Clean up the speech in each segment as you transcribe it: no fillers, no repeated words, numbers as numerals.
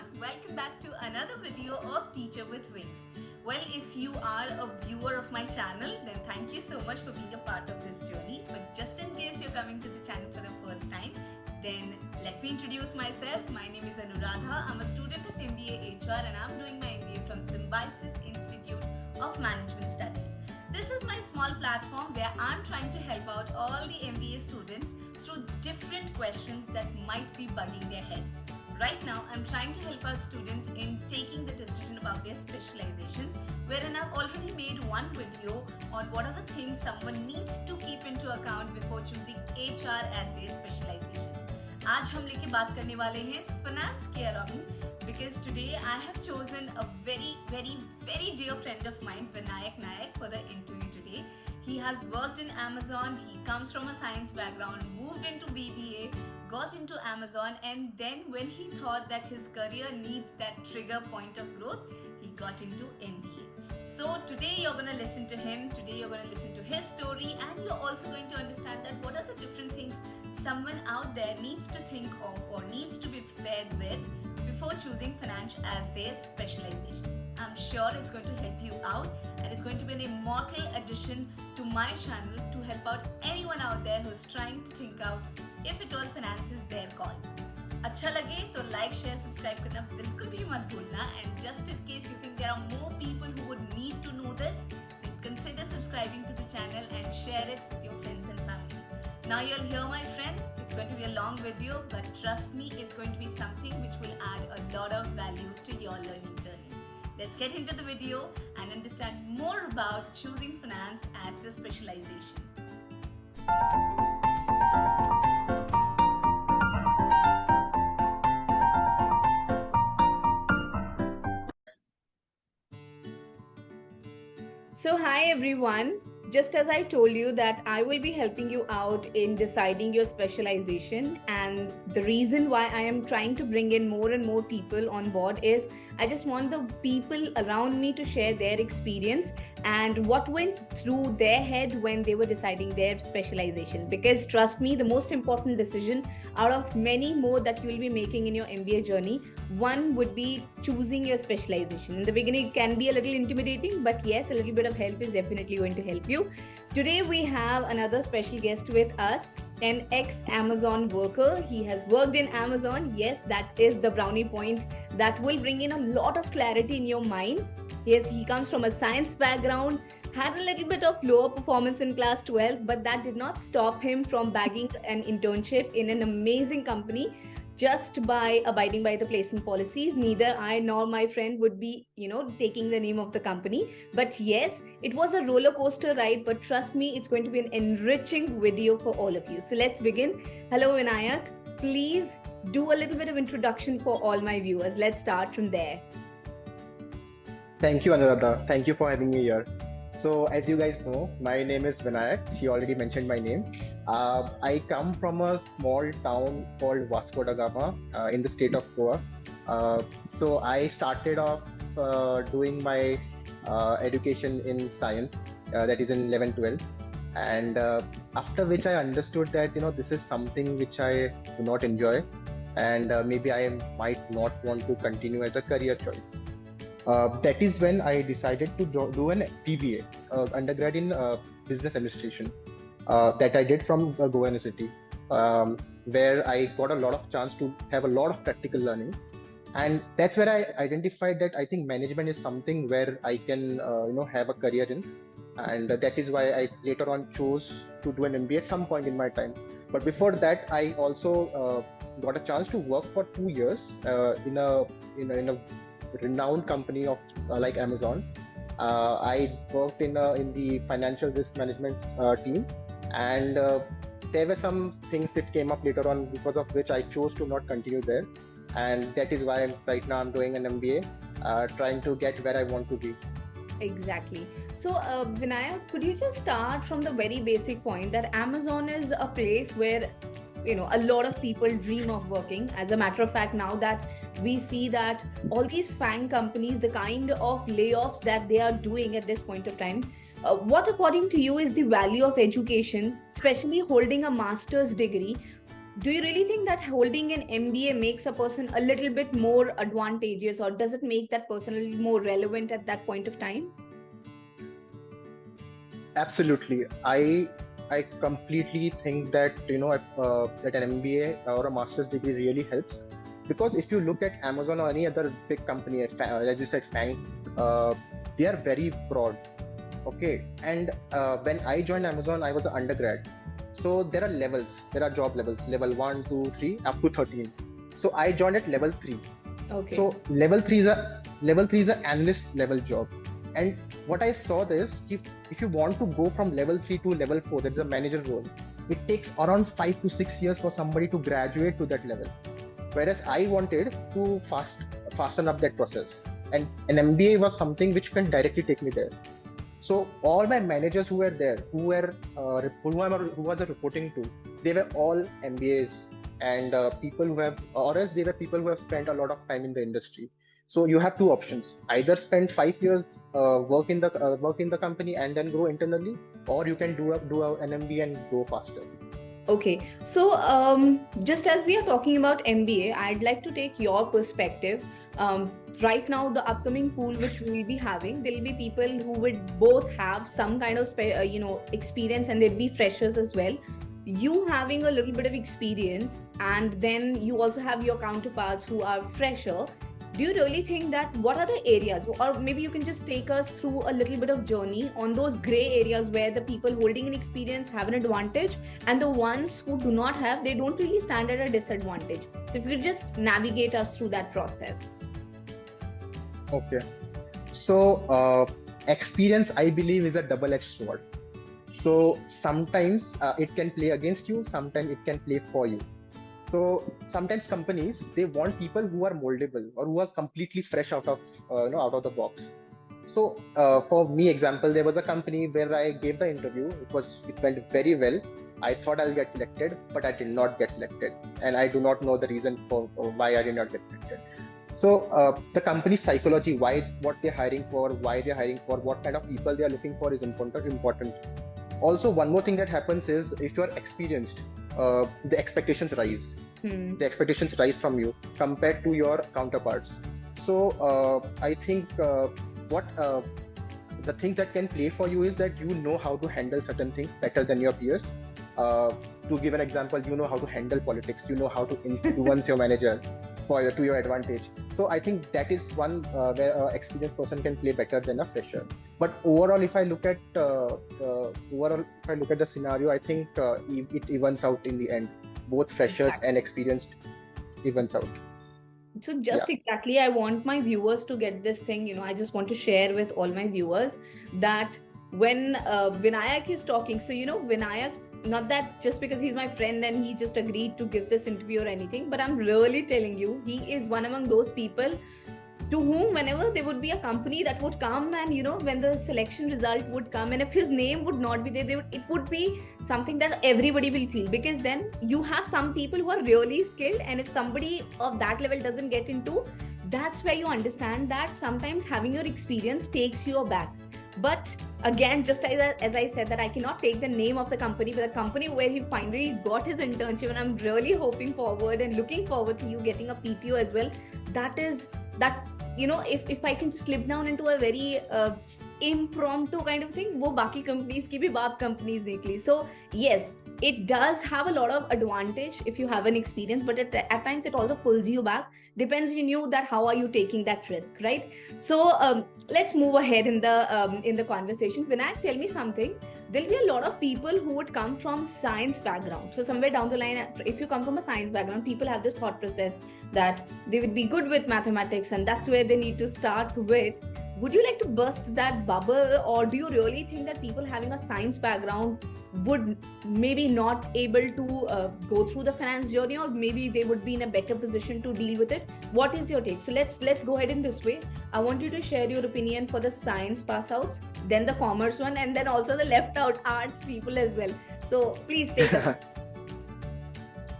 everyone, welcome back to another video of Teacher with Wings. Well, if you are a viewer of my channel, then thank you so much for being a part of this journey. But just in case you're coming to the channel for the first time, then let me introduce myself. My name is Anuradha. I'm a student of MBA HR and I'm doing my MBA from Symbiosis Institute of Management Studies. This is my small platform where I'm trying to help out all the MBA students through different questions that might be bugging their head. Right now, I'm trying to help out students in taking the decision about their specializations, wherein I've already made one video on what are the things someone needs to keep into account before choosing HR as their specialization. आज हम लेके बात करने वाले हैं finance के around, because today I have chosen a very dear friend of mine, Vinayak for the interview today. He has worked in Amazon. He comes from a science background, moved into BBA, got into Amazon, and then when he thought that his career needs that trigger point of growth, he got into MBA. So today you're going to listen to him, today you're going to listen to his story, and you're also going to understand that what are the different things someone out there needs to think of or needs to be prepared with before choosing finance as their specialization. I'm sure it's going to help you out and it's going to be an immortal addition to my channel to help out anyone out there who's trying to think out if at all finance is their call. अच्छा लगे तो like share subscribe करना बिल्कुल भी मत भूलना, and just in case you think there are more people who would need to know this, then consider subscribing to the channel and share it with your friends and family. Now you'll hear my friend, it's going to be a long video, but trust me, it's going to be something which will add a lot of value to your learning journey. Let's get into the video and understand more about choosing finance as the specialization. So hi everyone, just as I told you that I will be helping you out in deciding your specialization, and the reason why I am trying to bring in more and more people on board is I just want the people around me to share their experience and what went through their head when they were deciding their specialization, because trust me, the most important decision out of many more that you will be making in your MBA journey, one would be choosing your specialization. In the beginning it can be a little intimidating, but yes, a little bit of help is definitely going to help you. Today we have another special guest with us, an ex-Amazon worker. He has worked in Amazon. Yes, that is the brownie point that will bring in a lot of clarity in your mind. Yes, he comes from a science background, had a little bit of lower performance in class 12, but that did not stop him from bagging an internship in an amazing company just by abiding by the placement policies. Neither I nor my friend would be, taking the name of the company. But yes, it was a roller coaster ride, but trust me, it's going to be an enriching video for all of you. So let's begin. Hello, Vinayak. Please do a little bit of introduction for all my viewers. Let's start from there. Thank you, Anuradha. Thank you for having me here. So as you guys know, my name is Vinayak. She already mentioned my name. I come from a small town called Vasco da Gama in the state of Goa. So I started off doing my education in science, that is in 11-12. And after which I understood that, this is something which I do not enjoy, and maybe I might not want to continue as a career choice. That is when I decided to do an MBA, undergrad in business administration, that I did from the Goa University, where I got a lot of chance to have a lot of practical learning. And that's where I identified that I think management is something where I can, have a career in. And that is why I later on chose to do an MBA at some point in my time. But before that, I also got a chance to work for 2 years in a renowned company of like Amazon. I worked in the financial risk management team, and there were some things that came up later on because of which I chose to not continue there, and that is why right now I'm doing an MBA, trying to get where I want to be. Exactly. So Vinayak, could you just start from the very basic point that Amazon is a place where a lot of people dream of working. As a matter of fact, now that we see that all these FANG companies, the kind of layoffs that they are doing at this point of time, what according to you is the value of education, especially holding a master's degree? do you really think that holding an MBA makes a person a little bit more advantageous, or does it make that person a little more relevant at that point of time? Absolutely. I completely think that that an MBA or a master's degree really helps, because if you look at Amazon or any other big company, as you said, FANG, they are very broad. Okay, and when I joined Amazon, I was an undergrad. So there are levels. There are job levels: level 1, 2, 3, up to 13. So I joined at level 3. Okay. So level 3 is a analyst level job. And what I saw is, if you want to go from level 3 to level 4, that's a manager role, it takes around 5 to 6 years for somebody to graduate to that level. Whereas I wanted to fasten up that process, and an MBA was something which can directly take me there. So all my managers who were there, who was I reporting to, they were all MBAs, and people who have, or else they were people who have spent a lot of time in the industry. So you have two options: either spend 5 years work in the company and then grow internally, or you can do an MBA and grow faster. Okay, so just as we are talking about MBA, I'd like to take your perspective. Right now, the upcoming pool which we'll be having, there'll be people who would both have some kind of experience, and there'll be freshers as well. You having a little bit of experience, and then you also have your counterparts who are fresher. Do you really think that, what are the areas, or maybe you can just take us through a little bit of journey on those gray areas where the people holding an experience have an advantage, and the ones who do not have, they don't really stand at a disadvantage? So if you could just navigate us through that process. Okay. So experience, I believe, is a double-edged sword. So sometimes it can play against you, sometimes it can play for you. So sometimes companies, they want people who are moldable or who are completely fresh out of the box. So for me, example, there was a company where I gave the interview. It went very well. I thought I'll get selected, but I did not get selected, and I do not know the reason for why I did not get selected. So the company's psychology, what they're hiring for, what kind of people they are looking for is important. Also, one more thing that happens is, if you're experienced, the expectations rise. The expectations rise from you compared to your counterparts. So I think what the things that can play for you is that you know how to handle certain things better than your peers. To give an example, you know how to handle politics, you know how to influence your manager to your advantage. So I think that is one where an experienced person can play better than a fresher. But overall, if I look at the scenario, I think it evens out in the end. Both freshers and experienced evens out. So exactly, I want my viewers to get this thing. I just want to share with all my viewers that when Vinayak is talking, so Vinayak, not that just because he's my friend and he just agreed to give this interview or anything, but I'm really telling you, he is one among those people to whom, whenever there would be a company that would come, and when the selection result would come, and if his name would not be there, it would be something that everybody will feel, because then you have some people who are really skilled, and if somebody of that level doesn't get into, that's where you understand that sometimes having your experience takes you aback. But again, just as I said, that I cannot take the name of the company, but the company where he finally got his internship, and I'm really hoping forward and looking forward to you getting a PPO as well. If I can slip down into a very impromptu kind of thing, wo baki companies ki bhi baat companies nikli. So yes, it does have a lot of advantage if you have an experience, but at times it also pulls you back. Depends on you that how are you taking that risk, right? So let's move ahead in the conversation. Vinayak, tell me something. There'll be a lot of people who would come from science background. So somewhere down the line, if you come from a science background, people have this thought process that they would be good with mathematics, and that's where they need to start with. Would you like to burst that bubble, or do you really think that people having a science background would maybe not able to go through the finance journey, or maybe they would be in a better position to deal with it? What is your take? So let's go ahead in this way. I want you to share your opinion for the science pass outs, then the commerce one, and then also the left out arts people as well. So please take it.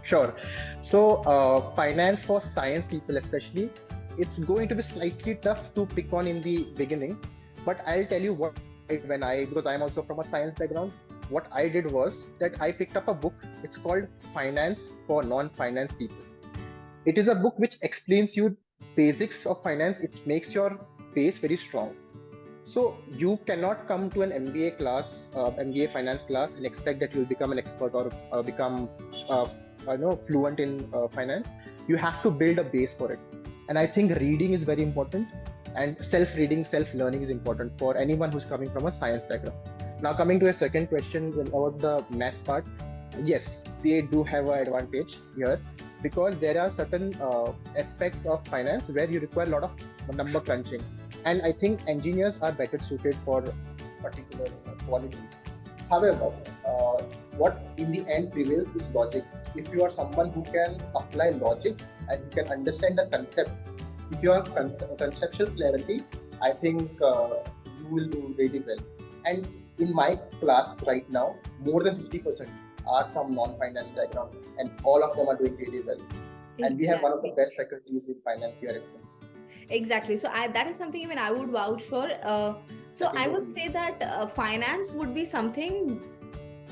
Sure. So finance for science people especially, it's going to be slightly tough to pick on in the beginning, but I'll tell you what, because I'm also from a science background, what I did was that I picked up a book. It's called Finance for Non-Finance People. It is a book which explains you basics of finance. It makes your base very strong. So you cannot come to an MBA class, MBA finance class, and expect that you'll become an expert or become fluent in finance. You have to build a base for it. And I think reading is very important, and self-reading, self-learning is important for anyone who's coming from a science background. Now, coming to a second question about the maths part, yes, they do have an advantage here because there are certain aspects of finance where you require a lot of number crunching. And I think engineers are better suited for particular quality. However, what in the end prevails is logic. If you are someone who can apply logic and you can understand the concept, if you have conceptual clarity, I think you will do really well. And in my class right now, more than 50% are from non-finance background, and all of them are doing really well. Exactly. And we have one of the best faculties in finance here at SIMS. Exactly. So that is something even I would vouch for. So I would say that finance would be something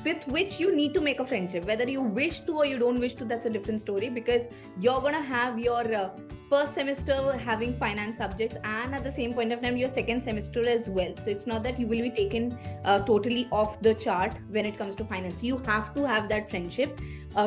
with which you need to make a friendship. Whether you wish to or you don't wish to, that's a different story, because you're going to have your first semester having finance subjects, and at the same point of time your second semester as well. So it's not that you will be taken totally off the chart when it comes to finance. You have to have that friendship.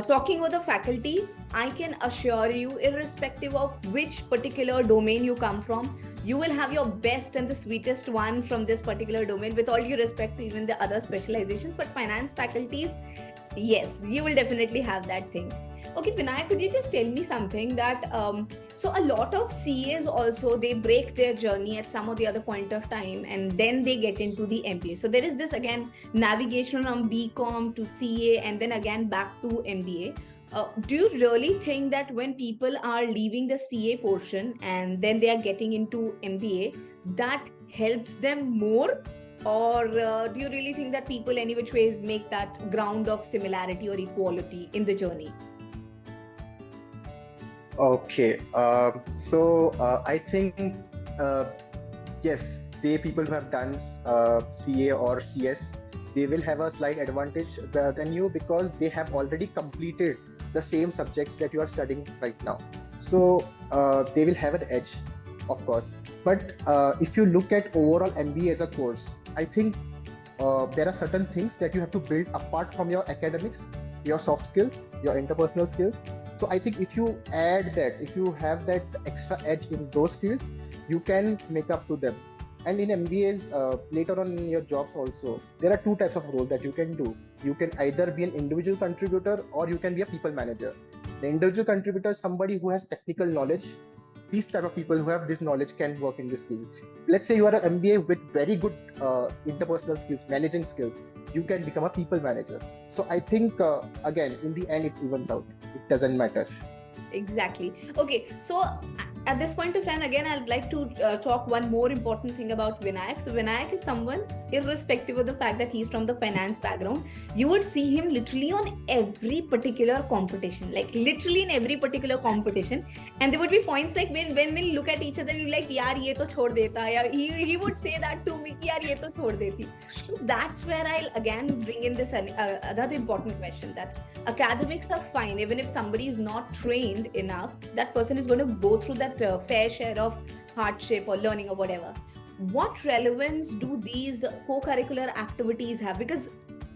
Talking with the faculty, I can assure you, irrespective of which particular domain you come from, you will have your best and the sweetest one from this particular domain, with all due respect to even the other specializations. But finance faculties, yes, you will definitely have that thing. Okay, Vinayak, could you just tell me something that, so a lot of CAs also, they break their journey at some or the other point of time and then they get into the MBA. So there is this, again, navigation from BCom to CA and then again back to MBA. Do you really think that when people are leaving the CA portion and then they are getting into MBA, that helps them more? Or do you really think that people any which ways make that ground of similarity or equality in the journey? Okay, I think yes, they people who have done CA or CS, they will have a slight advantage than you because they have already completed the same subjects that you are studying right now. So they will have an edge, of course. But if you look at overall MBA as a course, I think there are certain things that you have to build apart from your academics, your soft skills, your interpersonal skills. So I think if you add that, if you have that extra edge in those fields, you can make up to them. And in MBAs, later on in your jobs also, there are two types of roles that you can do. You can either be an individual contributor or you can be a people manager. The individual contributor is somebody who has technical knowledge. These type of people who have this knowledge can work in this field. Let's say you are an MBA with very good interpersonal skills, managing skills. You can become a people manager. So I think, again, in the end, it evens out. It doesn't matter. Exactly. Okay, so at this point of time, again, I'd like to talk one more important thing about Vinayak. So Vinayak is someone, irrespective of the fact that he's from the finance background, you would see him literally on every particular competition, like literally in every particular competition. And there would be points like when we look at each other, you're like, yaar, ye to chhod deta. He would say that to me, yaar, ye to chhod deti. So that's where I'll again bring in this another important question, that academics are fine. Even if somebody is not trained enough, that person is going to go through that fair share of hardship or learning or whatever. What relevance do these co-curricular activities have? Because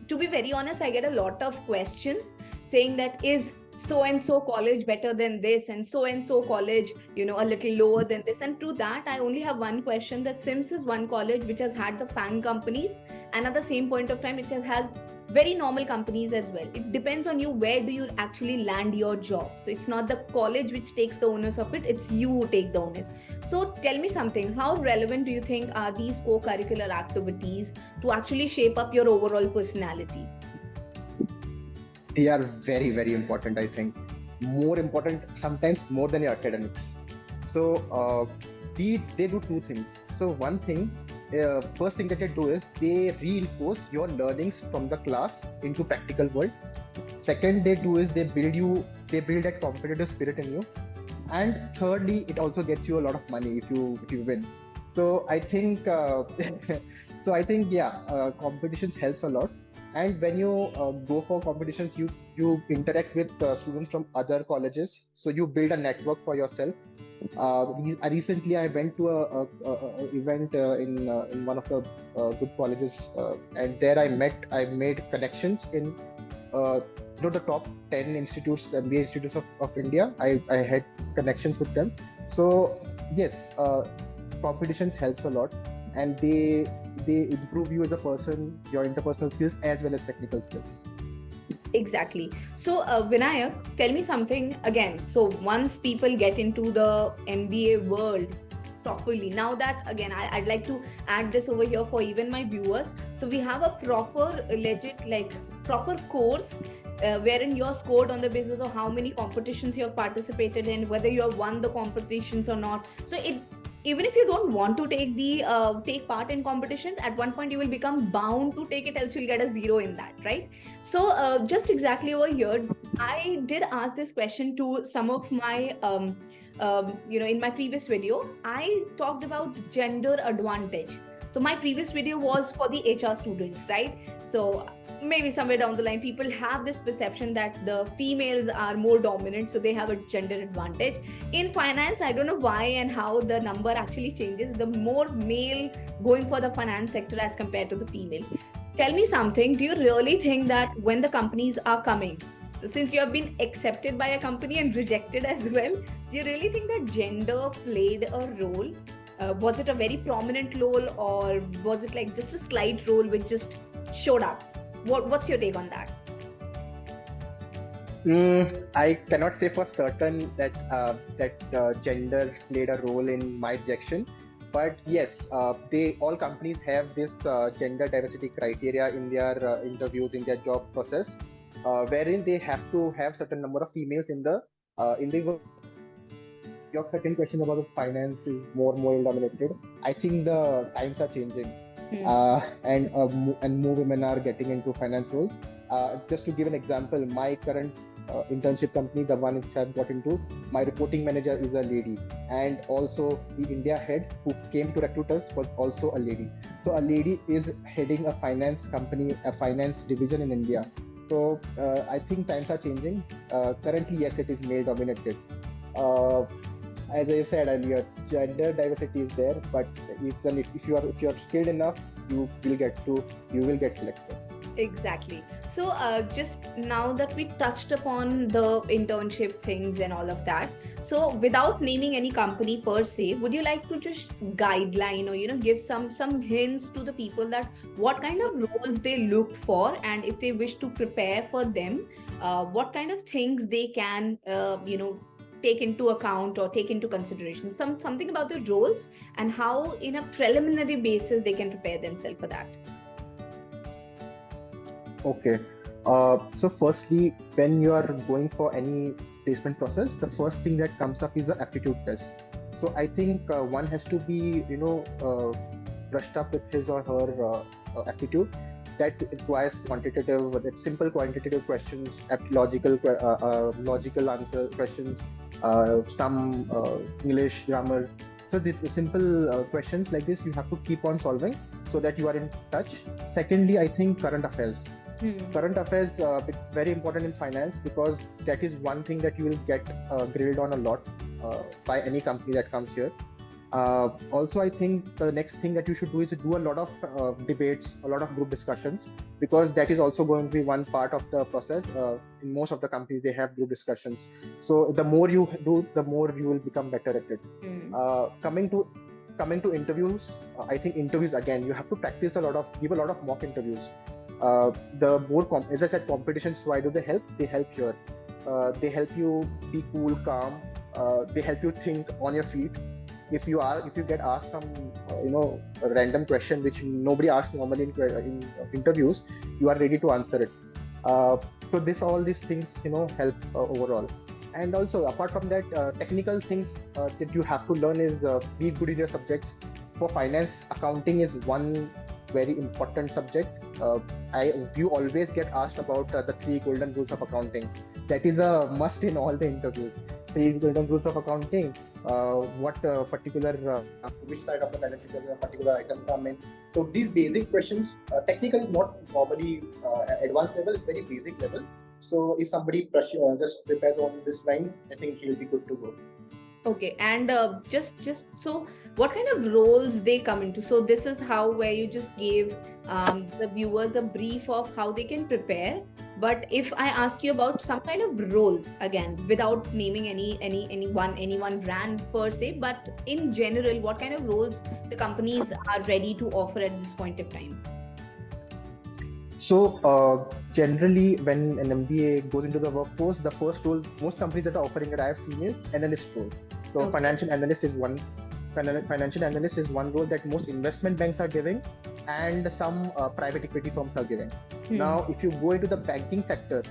to be very honest, I get a lot of questions saying that is so-and-so college better than this and so-and-so college, a little lower than this. And to that, I only have one question, that SIMS is one college which has had the FANG companies, and at the same point of time, it has very normal companies as well. It depends on you, where do you actually land your job. So it's not the college which takes the onus of it, it's you who take the onus. So tell me something, how relevant do you think are these co-curricular activities to actually shape up your overall personality? They are very, very important, I think. More important, sometimes more than your academics. So they do two things. So one thing, first thing that they do is they reinforce your learnings from the class into practical world. Second, they do is they build that competitive spirit in you. And thirdly, it also gets you a lot of money if you win. So I think, competitions helps a lot. And when you go for competitions, you interact with students from other colleges, so you build a network for yourself. Recently I went to a event in one of the good colleges, and there I made connections in the top 10 institutes, MBA institutes of India. I had connections with them. So yes, competitions helps a lot, and they improve you as a person, your interpersonal skills as well as technical skills. Exactly. So, Vinayak, tell me something again. So, once people get into the MBA world properly, now that again, I'd like to add this over here for even my viewers. So, we have a proper, legit, like proper course. Wherein you're scored on the basis of how many competitions you have participated in, whether you have won the competitions or not. So it, even if you don't want to take part in competitions, at one point you will become bound to take it, else you'll get a zero in that, right? So just exactly over here, I did ask this question to some of my in my previous video I talked about gender advantage. So my previous video was for the HR students, right? So maybe somewhere down the line people have this perception that the females are more dominant, so they have a gender advantage. In finance, I don't know why and how the number actually changes, the more male going for the finance sector as compared to the female. Tell me something, do you really think that when the companies are coming, so since you have been accepted by a company and rejected as well, do you really think that gender played a role? Was it a very prominent role, or was it like just a slight role which just showed up? What's your take on that? I cannot say for certain that gender played a role in my rejection, but yes, they all companies have this gender diversity criteria in their interviews, in their job process, wherein they have to have certain number of females in the. Your second question about the finance is more male dominated. I think the times are changing, and more women are getting into finance roles. Just to give an example, my current internship company, the one which I've got into, my reporting manager is a lady, and also the India head who came to recruit us was also a lady. So a lady is heading a finance company, a finance division in India. So I think times are changing. Currently, yes, it is male dominated. As I said earlier, gender diversity is there, but if you are skilled enough, you will get through. You will get selected. Exactly. So just now that we touched upon the internship things and all of that, so without naming any company per se, would you like to just guideline or give some hints to the people that what kind of roles they look for, and if they wish to prepare for them, what kind of things they can take into account or take into consideration, something about the roles and how in a preliminary basis they can prepare themselves for that. Okay. So firstly, when you are going for any placement process, the first thing that comes up is the aptitude test. So I think one has to be brushed up with his or her aptitude. That requires simple quantitative questions, logical answer questions, some English grammar. So the simple questions like this you have to keep on solving so that you are in touch. Secondly, I think current affairs. Current affairs very important in finance, because that is one thing that you will get grilled on a lot by any company that comes here. Also, I think the next thing that you should do is to do a lot of debates, a lot of group discussions, because that is also going to be one part of the process. In most of the companies, they have group discussions. So the more you do, the more you will become better at it. Coming to interviews, I think interviews, again, you have to practice give a lot of mock interviews. The more, as I said, competitions, why do they help? They help here. They help you be cool, calm. They help you think on your feet. If you get asked some a random question which nobody asks normally in interviews, you are ready to answer it. So all these things help overall. And also, apart from that, technical things that you have to learn is be good in your subjects. For finance, accounting is one very important subject. You always get asked about the 3 golden rules of accounting. That is a must in all the interviews. rules of accounting, what particular which side of the balance sheet does a particular item come in. So these basic questions, technical is not normally advanced level; it's very basic level. So if somebody just prepares on these lines, I think he'll be good to go. Okay, and just so what kind of roles they come into? So this is how where you just gave the viewers a brief of how they can prepare. But if I ask you about some kind of roles, again, without naming any one brand per se, but in general, what kind of roles the companies are ready to offer at this point of time? So generally, when an MBA goes into the workforce, the first role most companies that are offering it I have seen is analyst role. So Okay. financial analyst is one. Financial analyst is one role that most investment banks are giving, and some private equity firms are giving. Now, if you go into the banking sector,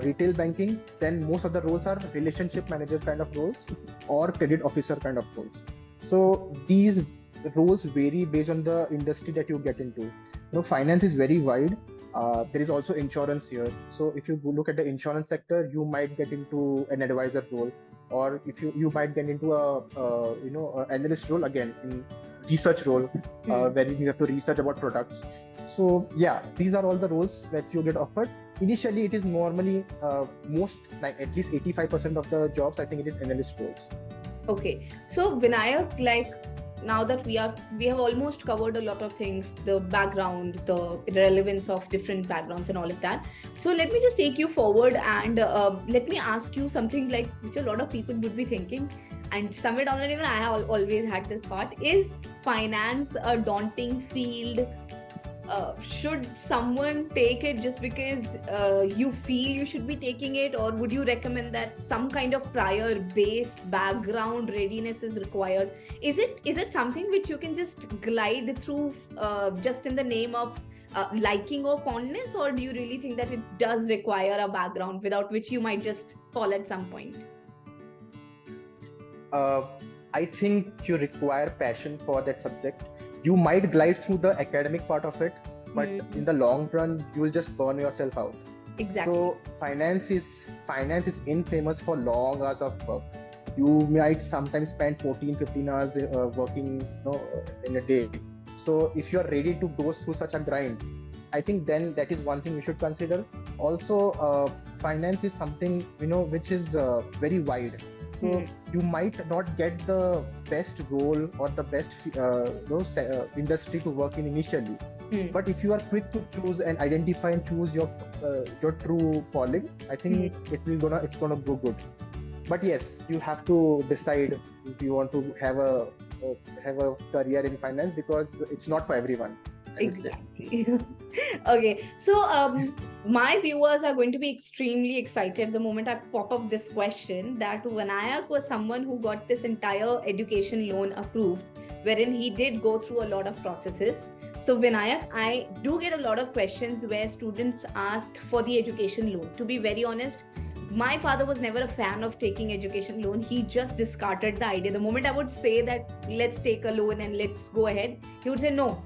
retail banking, then most of the roles are relationship manager kind of roles or credit officer kind of roles. So these roles vary based on the industry that you get into. Finance is very wide. There is also insurance here. So if you look at the insurance sector, you might get into an advisor role, or if you might get into a analyst role again in research role, where you have to research about products. So yeah, these are all the roles that you get offered. Initially, it is normally most, like at least 85% of the jobs, I think it is analyst roles. Okay, so Vinayak, like now that we have almost covered a lot of things, the background, the relevance of different backgrounds and all of that. So let me just take you forward and let me ask you something like which a lot of people would be thinking, and somewhere down the line I have always had this thought: is finance a daunting field? Should someone take it just because you feel you should be taking it, or would you recommend that some kind of prior base background readiness is required? Is it something which you can just glide through just in the name of liking or fondness, or do you really think that it does require a background without which you might just fall at some point? I think you require passion for that subject. You might glide through the academic part of it, but in the long run, you will just burn yourself out. Exactly. So finance is infamous for long hours of work. You might sometimes spend 14-15 hours working in a day. So if you're ready to go through such a grind, I think then that is one thing you should consider. Also, finance is something which is very wide. So you might not get the best role or the best industry to work in initially. But if you are quick to choose and identify and choose your true calling, I think it's gonna go good. But yes, you have to decide if you want to have a career in finance, because it's not for everyone. Exactly. Okay, so my viewers are going to be extremely excited the moment I pop up this question, that Vinayak was someone who got this entire education loan approved, wherein he did go through a lot of processes. So Vinayak, I do get a lot of questions where students ask for the education loan. To be very honest, my father was never a fan of taking education loan. He just discarded the idea. The moment I would say that let's take a loan and let's go ahead, he would say no.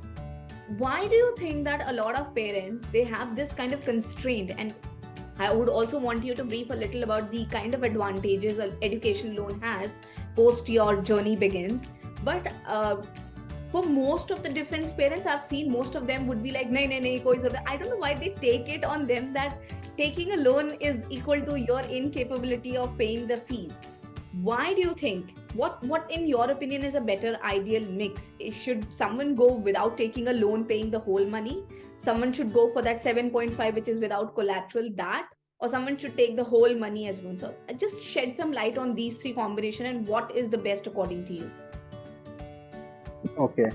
Why do you think that a lot of parents, they have this kind of constraint? And I would also want you to brief a little about the kind of advantages an education loan has post your journey begins. But for most of the defense parents, I've seen most of them would be like, nahi, koi zarurat. I don't know why they take it on them that taking a loan is equal to your incapability of paying the fees. Why do you think? What in your opinion is a better ideal mix? Should someone go without taking a loan, paying the whole money? Someone should go for that 7.5, which is without collateral, or someone should take the whole money as loan? So just shed some light on these three combinations and what is the best according to you. Okay.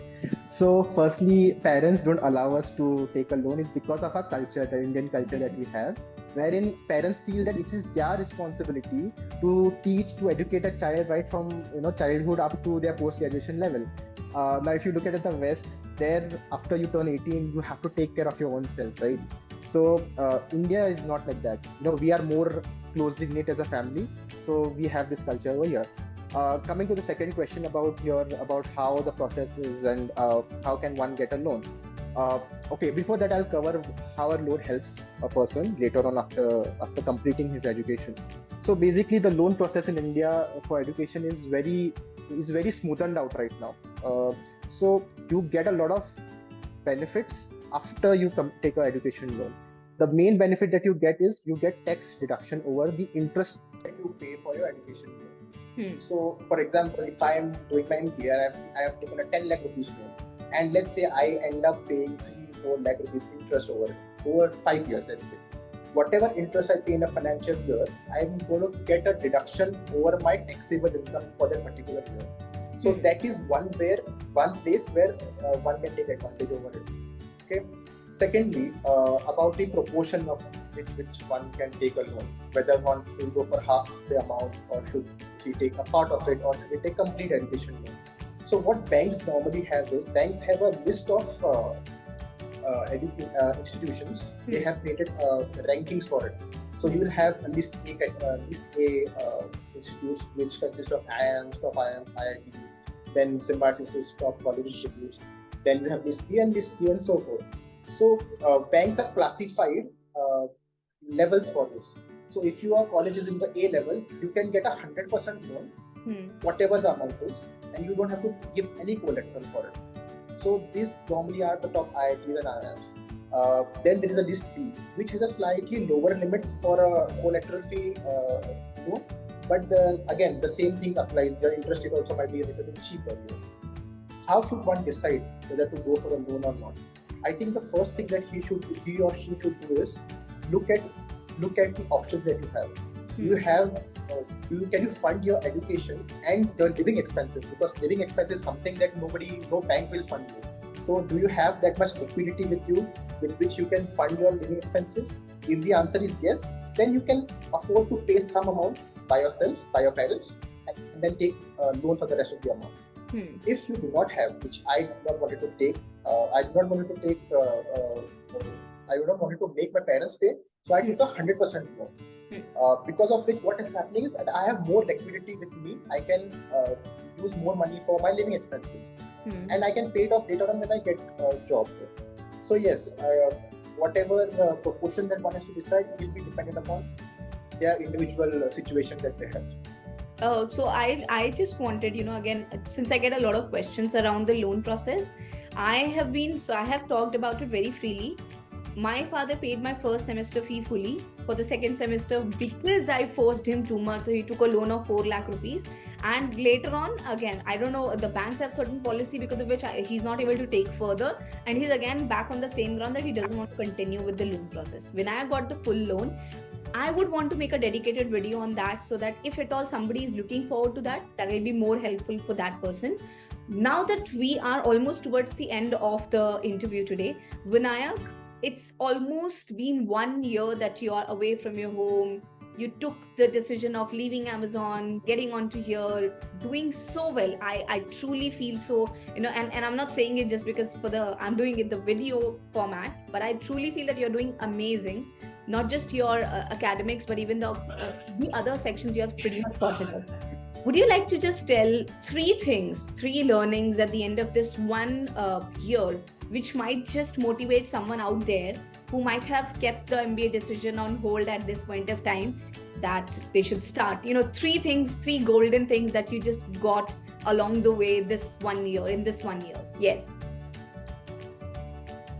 So firstly, parents don't allow us to take a loan. It's because of our culture, the Indian culture that we have, wherein parents feel that it is their responsibility to educate a child right from childhood up to their post-graduation level. Now, if you look at the West, there after you turn 18, you have to take care of your own self, right? So India is not like that. We are more closely knit as a family, so we have this culture over here. Coming to the second question about how the process is and how can one get a loan. Okay, before that I'll cover how a loan helps a person later on after completing his education. So basically, the loan process in India for education is very smoothened out right now. So you get a lot of benefits after you take a education loan. The main benefit that you get is you get tax deduction over the interest that you pay for your education loan. So, for example, if I am doing my MBA and I have taken a 10 lakh rupees loan, and let's say I end up paying 3-4 lakh rupees interest over 5 years, let's say. Whatever interest I pay in a financial year, I'm going to get a deduction over my taxable income for that particular year. So that is one place where one can take advantage over it. Okay. Secondly, about the proportion of which one can take a loan, whether one should go for half the amount, or should he take a part of it, or should he take complete education loan. So what banks normally have is, banks have a list of institutions. They have created rankings for it. So you will have a list A institutes, which consist of IIMs, top IIMs, IITs, then Symbiosis top college institutes. Then you have list B and list C and so forth. So banks have classified levels for this. So if your college is in the A level, you can get 100% loan, whatever the amount is, and you don't have to give any collateral for it. So these normally are the top IITs and IIMs. Then there is a list B, which has a slightly lower limit for a collateral fee loan. But again, the same thing applies. The interest rate also might be a little bit cheaper. How should one decide whether to go for a loan or not? I think the first thing that he or she should do is look at the options that you have. Can you fund your education and the living expenses? Because living expenses is something that no bank will fund you. So do you have that much liquidity with you, with which you can fund your living expenses? If the answer is yes, then you can afford to pay some amount by yourself, by your parents, and then take a loan for the rest of the amount. If you do not have, which I do not wanted to take, I do not wanted to make my parents pay, so I took a 100% loan. Because of which, what is happening is that I have more liquidity with me. I can use more money for my living expenses, and I can pay it off later on when I get a job. So yes, whatever proportion that one has to decide will be dependent upon their individual situation that they have. So I just wanted, again, since I get a lot of questions around the loan process, I have talked about it very freely. My father paid my first semester fee fully. For the second semester, because I forced him too much, so he took a loan of 4 lakh rupees. And later on, again, I don't know, the banks have certain policy because of which he's not able to take further. And he's again back on the same ground that he doesn't want to continue with the loan process. When I got the full loan, I would want to make a dedicated video on that, so that if at all somebody is looking forward to that will be more helpful for that person. Now that we are almost towards the end of the interview today, Vinayak, it's almost been 1 year that you are away from your home. You took the decision of leaving Amazon, getting onto here, doing so well. I truly feel so, and I'm not saying it just because I'm doing it the video format, but I truly feel that you're doing amazing. Not just your academics, but even the other sections you have pretty much sorted out. Would you like to just tell 3 learnings at the end of this 1 year, which might just motivate someone out there who might have kept the MBA decision on hold at this point of time, that they should start? 3 golden things that you just got along the way in this 1 year. Yes.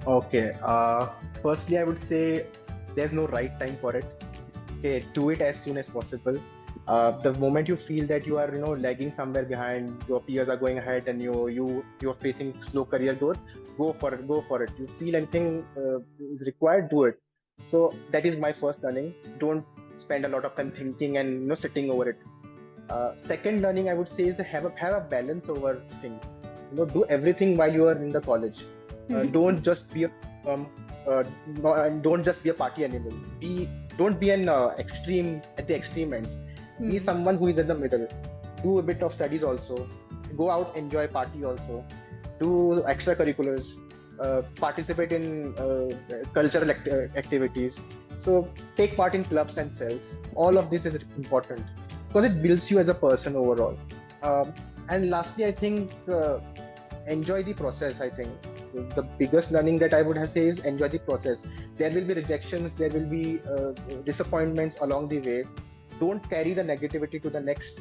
Okay. Firstly, I would say there's no right time for it. Okay, do it as soon as possible. The moment you feel that you are lagging somewhere behind, your peers are going ahead and you're facing slow career growth, go for it. You feel anything is required, do it. So that is my first learning. Don't spend a lot of time thinking and sitting over it. Second learning, I would say, is have a balance over things. Do everything while you are in the college. Don't just be a party animal. Don't be an extreme at the extreme ends. Be someone who is in the middle. Do a bit of studies also. Go out, enjoy, party also. Do extracurriculars. Participate in cultural activities. So take part in clubs and cells. All of this is important because it builds you as a person overall. And lastly, I think enjoy the process. I think the biggest learning that I would say is enjoy the process. There will be rejections, there will be disappointments along the way, don't carry the negativity to the next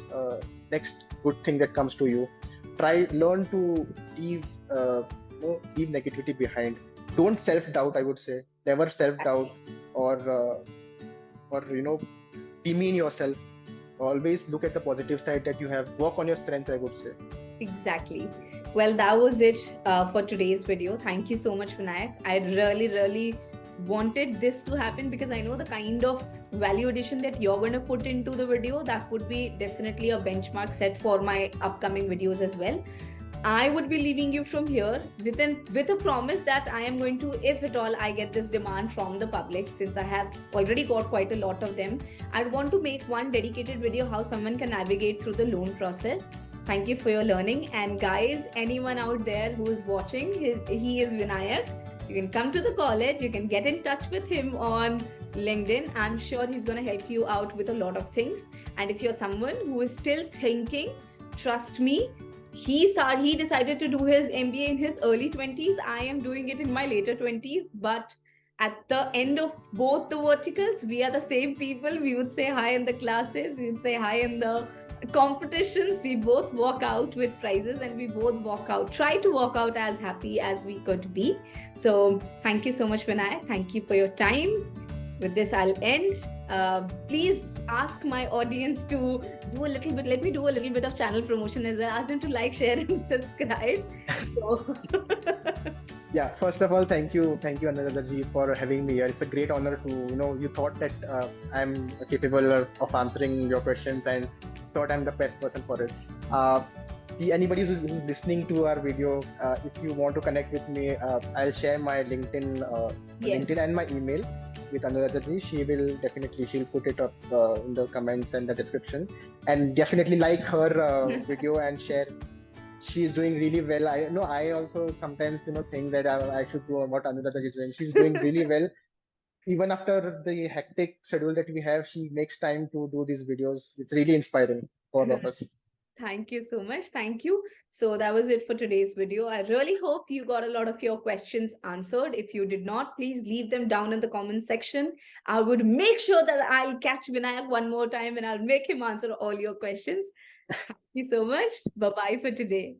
good thing that comes to you. Learn to leave leave negativity behind. Don't self-doubt, I would say. Never self-doubt or demean yourself. Always look at the positive side that you have. Work on your strength, I would say. Exactly. Well, that was it for today's video. Thank you so much, Vinayak. I really wanted this to happen because I know the kind of value addition that you're going to put into the video, that would be definitely a benchmark set for my upcoming videos as well. I would be leaving you from here with a promise that I am going to, if at all I get this demand from the public, since I have already got quite a lot of them, I'd want to make one dedicated video how someone can navigate through the loan process. Thank you for your learning. And guys, anyone out there who is watching, he is Vinayak. You can come to the college, you can get in touch with him on LinkedIn. I'm sure he's going to help you out with a lot of things. And if you're someone who is still thinking, trust me, he decided to do his MBA in his early 20s. I am doing it in my later 20s. But at the end of both the verticals, we are the same people. We would say hi in the classes. We would say hi in the competitions. We both walk out with prizes, and we both try to walk out as happy as we could be. So thank you so much, Vinayak. Thank you for your time. With this, I'll end. Please ask my audience to do a little bit. Let me do a little bit of channel promotion as well. Ask them to like, share, and subscribe. So Yeah, first of all, thank you, Anuradha-ji, for having me here. It's a great honor to, you thought that I'm capable of answering your questions and thought I'm the best person for it. Anybody who's listening to our video, if you want to connect with me, I'll share my LinkedIn, yes. LinkedIn and my email with Anuradha-ji. She'll put it up in the comments and the description, and definitely like her video and share. She's doing really well. I also sometimes think that I should do what Anuradha is doing. She's doing really well. Even after the hectic schedule that we have, she makes time to do these videos. It's really inspiring for all of us. Thank you so much. Thank you. So that was it for today's video. I really hope you got a lot of your questions answered. If you did not, please leave them down in the comment section. I would make sure that I'll catch Vinayak one more time and I'll make him answer all your questions. Thank you so much. Bye-bye for today.